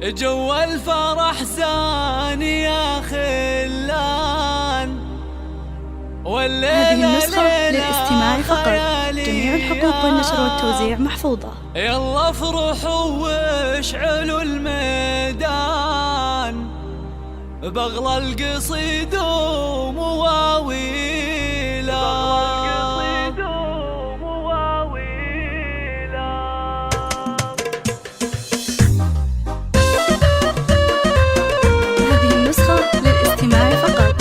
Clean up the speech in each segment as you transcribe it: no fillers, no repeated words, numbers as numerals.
جو الفرح زاني يا خلان، هذه النسخة للاستماع فقط، جميع الحقوق والنشر والتوزيع محفوظة. يلا افرحوا واشعلوا الميدان، بغلى القصيد ومواويلا. هذه النسخة للاستماع فقط.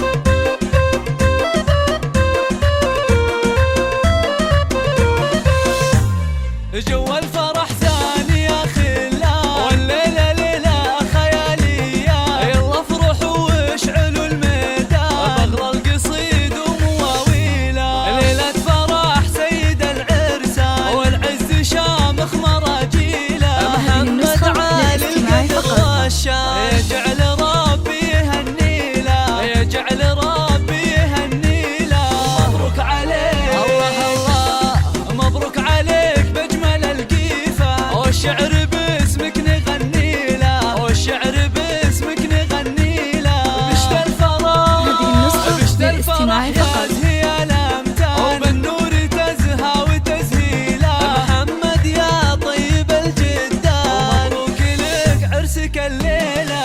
جو الفرح زاني يا خلان، والليلة ليلة خيالية. يلا افرحوا واشعلوا الميدان، بغلى القصيد ومواويله. ليلة فرح سيد العرسان، والعز شامخ مراجيله. محمد عالي القدر والشان، يجعل ربي يهنيله، يجعل ربي يهنيله. مبروك عليك الله الله، مبروك عليك بجمل القيفة. والشعر باسمك نغني له، والشعر باسمك نغني له. بشت الفرح، هذه النسخة بشت للاستماع الفرح فقط. يزهي الأمتان، وبالنور تزهى وتزهيله. محمد يا طيب الجدان، مبروك لك عرسك الليلة.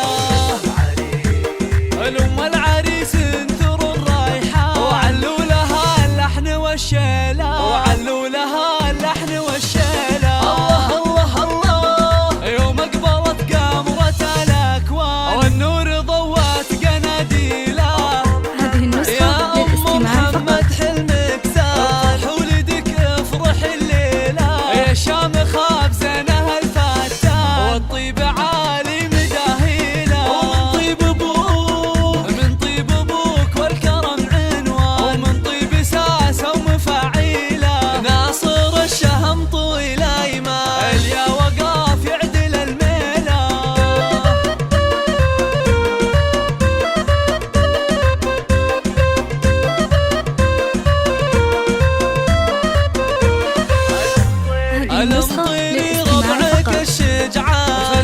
الأم العريس انثروا الرايحة، وعلوا لها اللحن والشيلة، وعلوا لها اللحن والشيلة. الله الله الله، يوم اقبلت قمرة الأكوان، والنور ضوت قناديله. هذه النسخة يا أم للاستماع فقط. محمد حلمك زاد، ولدك افرح الليلة. يا شامخة بزينها الفتان، والطيب عالي مداهيله. ومن طيب أبوك، من طيب أبوك والكرم عنوان، ومن طيب ساسة ومفاعيله. ناصر الشهم طويل أيمان، اليا وقاف يعدل الميلة. هذه النسخة الامطيري للاستماع ربعك فقط. الشجعان،